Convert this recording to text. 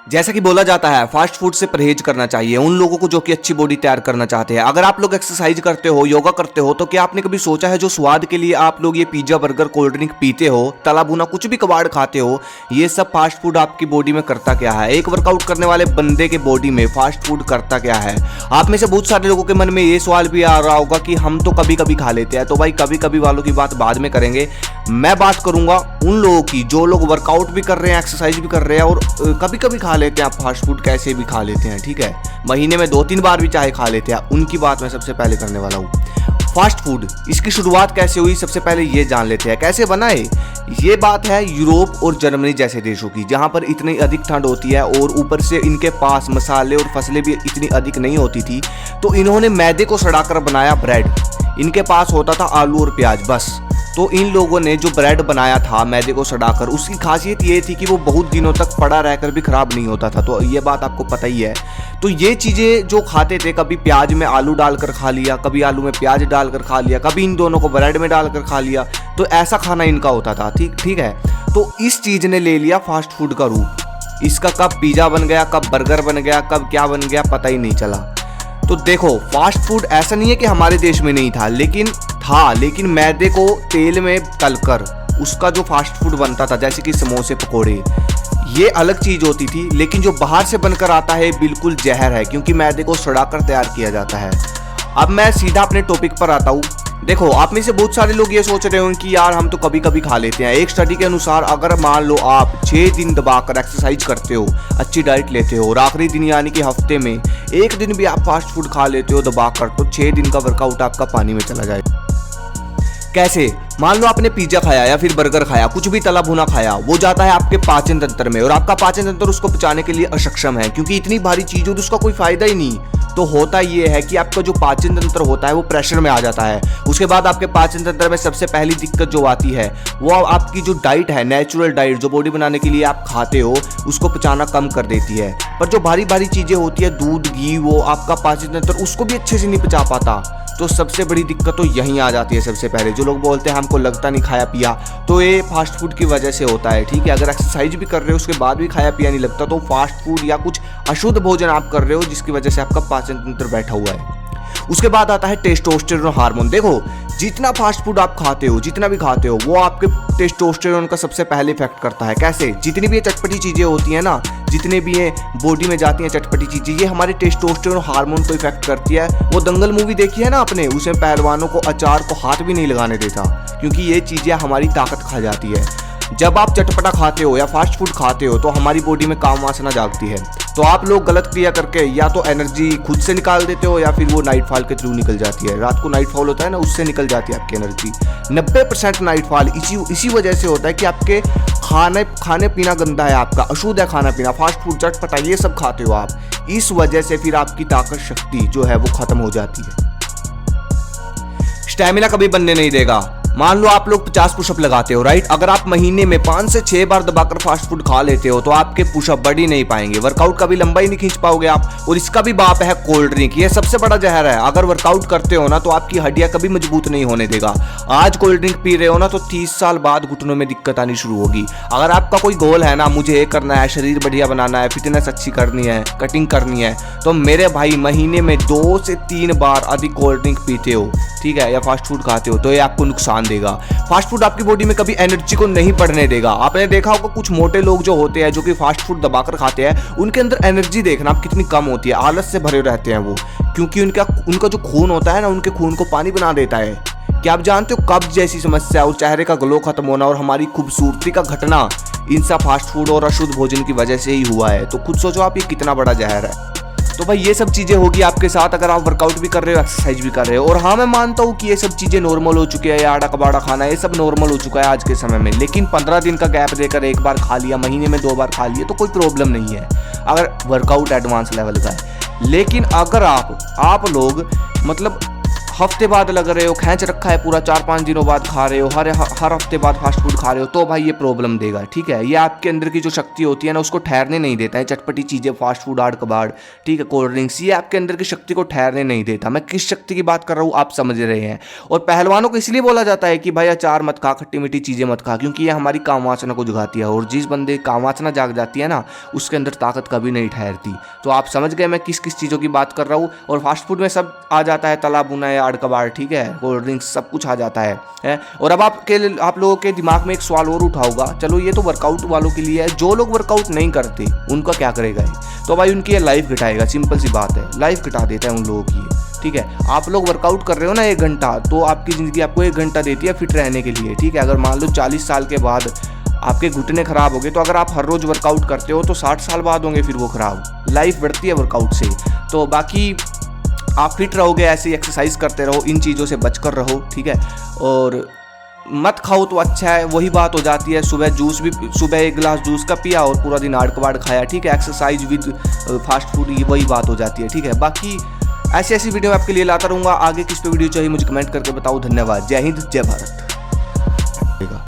जैसा कि बोला जाता है फास्ट फूड से परहेज करना चाहिए उन लोगों को जो कि अच्छी बॉडी तैयार करना चाहते हैं। अगर आप लोग एक्सरसाइज करते हो, योगा करते हो, तो क्या आपने कभी सोचा है जो स्वाद के लिए आप लोग ये पिज्जा, बर्गर, कोल्ड ड्रिंक पीते हो, तला भुना कुछ भी कबाड़ खाते हो, ये सब फास्ट फूड आपकी बॉडी में करता क्या है? एक वर्कआउट करने वाले बंदे के बॉडी में फास्ट फूड करता क्या है? आप में से बहुत सारे लोगों के मन में ये सवाल भी आ रहा होगा कि हम तो कभी कभी खा लेते हैं। तो भाई कभी कभी वालों की बात बाद में करेंगे। मैं बात करूंगा उन लोगों की जो लोग वर्कआउट भी कर रहे हैं, एक्सरसाइज भी कर रहे हैं और कभी कभी खा लेते हैं फास्ट फूड, कैसे भी खा लेते हैं, ठीक है, महीने में 2-3 बार भी चाहे खा लेते हैं। उनकी बात मैं सबसे पहले करने वाला हूँ। फास्ट फूड इसकी शुरुआत कैसे हुई, सबसे पहले ये जान लेते हैं। कैसे बनाए? ये बात है यूरोप और जर्मनी जैसे देशों की, जहाँ पर इतनी अधिक ठंड होती है और ऊपर से इनके पास मसाले और फसलें भी इतनी अधिक नहीं होती थी, तो इन्होंने मैदे को सड़ाकर बनाया ब्रेड। इनके पास होता था आलू और प्याज बस। तो इन लोगों ने जो ब्रेड बनाया था मैदे को सड़ाकर, उसकी खासियत ये थी कि वो बहुत दिनों तक पड़ा रहकर भी खराब नहीं होता था। तो ये बात आपको पता ही है। तो ये चीज़ें जो खाते थे, कभी प्याज में आलू डालकर खा लिया, कभी आलू में प्याज डालकर खा लिया, कभी इन दोनों को ब्रेड में डालकर खा लिया, तो ऐसा खाना इनका होता था। ठीक है। तो इस चीज़ ने ले लिया फास्ट फूड का रूप। इसका कब पिज़्ज़ा बन गया, कब बर्गर बन गया, कब क्या बन गया, पता ही नहीं चला। तो देखो, फास्ट फूड ऐसा नहीं है कि हमारे देश में नहीं था, लेकिन मैदे को तेल में तलकर उसका जो फास्ट फूड बनता था, जैसे कि समोसे, पकोड़े, ये अलग चीज होती थी। लेकिन जो बाहर से बनकर आता है बिल्कुल जहर है, क्योंकि मैदे को सड़ाकर तैयार किया जाता है। अब मैं सीधा अपने टॉपिक पर आता हूँ। देखो, आप में से बहुत सारे लोग ये सोच रहे होंगे कि यार हम तो कभी कभी खा लेते हैं। एक स्टडी के अनुसार अगर मान लो आप 6 दिन दबाकर एक्सरसाइज करते हो, अच्छी डाइट लेते हो और आखिरी दिन यानी कि हफ्ते में एक दिन भी आप फास्ट फूड खा लेते हो दबाकर, तो 6 दिन का वर्कआउट आपका पानी में चला जाए। कैसे? मान लो आपने पिज्जा खाया या फिर बर्गर खाया, कुछ भी तला भुना खाया, वो जाता है आपके पाचन तंत्र में और आपका पाचन तंत्र उसको पचाने के लिए अक्षम है, क्योंकि इतनी भारी चीज और उसका कोई फायदा ही नहीं। तो होता ये है कि आपका जो पाचन तंत्र होता है वो प्रेशर में आ जाता है। उसके बाद आपके पाचन तंत्र में सबसे पहली दिक्कत जो आती है वो आपकी जो डाइट है, नेचुरल डाइट जो बॉडी बनाने के लिए आप खाते हो, उसको पचाना कम कर देती है। पर जो भारी भारी चीजें होती है, दूध, घी, वो आपका पाचन तंत्र उसको भी अच्छे से नहीं पचा पाता। तो सबसे बड़ी दिक्कत तो यहीं आ जाती है। सबसे पहले जो लोग बोलते हैं हमको लगता नहीं खाया पिया, तो ये फास्ट फूड की वजह से होता है। ठीक है, अगर एक्सरसाइज भी कर रहे हो उसके बाद भी खाया पिया नहीं लगता, तो फास्ट फूड या कुछ अशुद्ध भोजन आप कर रहे हो जिसकी वजह से आपका पाचन तंत्र बैठा हुआ है। उसके बाद आता है टेस्टोस्टेरोन हार्मोन। देखो, जितना फास्ट फूड आप खाते हो, जितना भी खाते हो, वो आपके टेस्टोस्टेरोन का सबसे पहले इफेक्ट करता है। कैसे? जितनी भी ये चटपटी चीजें होती हैं ना, जितने भी ये बॉडी में जाती हैं चटपटी चीजें, ये हमारे टेस्टोस्टेरोन हार्मोन को इफेक्ट करती है। वो दंगल मूवी देखी है ना आपने, उसमें पहलवानों को अचार को हाथ भी नहीं लगाने देता, क्योंकि ये चीजें हमारी ताकत खा जाती है। जब आप चटपटा खाते हो या फास्ट फूड खाते हो तो हमारी बॉडी में काम वासना जागती है। तो आप लोग गलत क्रिया करके या तो एनर्जी खुद से निकाल देते हो या फिर वो नाइटफॉल के थ्रू निकल जाती है। रात को नाइटफॉल होता है ना, उससे निकल जाती है आपकी एनर्जी। 90% नाइटफॉल इसी वजह से होता है कि आपके खाने पीना गंदा है, आपका अशुद्ध है खाना पीना, फास्ट फूड, चटपटा, ये सब खाते हो आप। इस वजह से फिर आपकी ताकत शक्ति जो है वो खत्म हो जाती है। स्टैमिना कभी बनने नहीं देगा। मान लो आप लोग 50 पुशअप लगाते हो, राइट? अगर आप महीने में 5 से 6 बार दबाकर फास्ट फूड खा लेते हो तो आपके पुशअप बढ़ ही नहीं पाएंगे, वर्कआउट का भी लंबा ही नहीं खींच पाओगे आप। और इसका भी बाप है कोल्ड ड्रिंक, ये सबसे बड़ा जहर है। अगर वर्कआउट करते हो ना तो आपकी हड्डियां कभी मजबूत नहीं होने देगा। आज कोल्ड ड्रिंक पी रहे हो ना तो 30 साल बाद घुटनों में दिक्कत आनी शुरू होगी। अगर आपका कोई गोल है ना, मुझे ये करना है, शरीर बढ़िया बनाना है, फिटनेस अच्छी करनी है, कटिंग करनी है, तो मेरे भाई महीने में 2 से 3 बार अधिक कोल्ड ड्रिंक पीते हो, ठीक है, या फास्ट फूड खाते हो, तो ये आपको नुकसान देगा। फास्ट फूड आपकी बॉडी में कभी एनर्जी को नहीं बढ़ने देगा। आपने देखा होगा कुछ मोटे लोग जो होते हैं, जो कि फास्ट फूड दबाकर खाते हैं, उनके अंदर एनर्जी देखना आप कितनी कम होती है, आलस से भरे रहते हैं वो, क्योंकि उनका जो खून होता है ना, उनके खून को पानी बना देता है। क्या आप जानते हो कब्ज जैसी समस्या और चेहरे का ग्लो खत्म होना और हमारी खूबसूरती का घटना, इन सब फास्ट फूड और अशुद्ध भोजन की वजह से ही हुआ है। तो खुद सोचो आप, ये कितना बड़ा जहर है। तो भाई ये सब चीज़ें होगी आपके साथ अगर आप वर्कआउट भी कर रहे हो, एक्सरसाइज भी कर रहे हो। और हाँ, मैं मानता हूँ कि ये सब चीज़ें नॉर्मल हो चुकी है, आड़ा कबाड़ा खाना ये सब नॉर्मल हो चुका है आज के समय में। लेकिन 15 दिन का गैप देकर एक बार खा लिया, महीने में 2 बार खा लिया तो कोई प्रॉब्लम नहीं है, अगर वर्कआउट एडवांस लेवल का है। लेकिन अगर आप लोग मतलब हफ्ते बाद लग रहे हो, खींच रखा है पूरा, 4-5 दिनों बाद खा रहे हो, हर हफ्ते बाद फास्ट फूड खा रहे हो, तो भाई ये प्रॉब्लम देगा। ठीक है, ये आपके अंदर की जो शक्ति होती है ना उसको ठहरने नहीं देता है। चटपटी चीज़ें, फास्ट फूड, आड़ कबाड़, ठीक है, कोल्ड ड्रिंक्स, ये आपके अंदर की शक्ति को ठहरने नहीं देता। मैं किस शक्ति की बात कर रहा हूँ आप समझ रहे हैं। और पहलवानों को इसलिए बोला जाता है कि भाई अचार मत खा, खट्टी मीठी चीज़ें मत खा, क्योंकि ये हमारी कामवासना को जगाती है, और जिस बंदे की कामवासना जाग जाती है ना उसके अंदर ताकत कभी नहीं ठहरती। तो आप समझ गए मैं किस किस चीज़ों की बात कर रहा हूँ। और फास्ट फूड में सब आ जाता है, तला भुना या आड़ कबाड़, ठीक है, कोल्ड ड्रिंक्स, सब कुछ आ जाता है। और अब आप लोगों के दिमाग में एक सवाल और उठा होगा, चलो ये तो वर्कआउट वालों के लिए है, जो लोग वर्कआउट नहीं करते उनका क्या करेगा ये? तो भाई उनकी ये लाइफ घटाएगा, सिंपल सी बात है, लाइफ घटा देता है उन लोगों की। ठीक है, आप लोग वर्कआउट कर रहे हो ना 1 घंटा, तो आपकी ज़िंदगी आपको 1 घंटा देती है फिट रहने के लिए। ठीक है, अगर मान लो 40 साल के बाद आपके घुटने खराब हो गए, तो अगर आप हर रोज़ वर्कआउट करते हो तो 60 साल बाद होंगे फिर वो खराब। लाइफ बढ़ती है वर्कआउट से। तो बाकी आप फिट रहोगे, ऐसे एक्सरसाइज करते रहो, इन चीज़ों से बचकर रहो। ठीक है, और मत खाओ तो अच्छा है, वही बात हो जाती है। सुबह 1 गिलास जूस का पिया और पूरा दिन आड़ कबाड़ खाया। ठीक है, एक्सरसाइज विद फास्ट फूड, ये वही बात हो जाती है। ठीक है, बाकी ऐसी वीडियो आपके लिए लाता रहूँगा। आगे किस पे वीडियो चाहिए मुझे कमेंट करके बताओ। धन्यवाद। जय हिंद, जय भारत।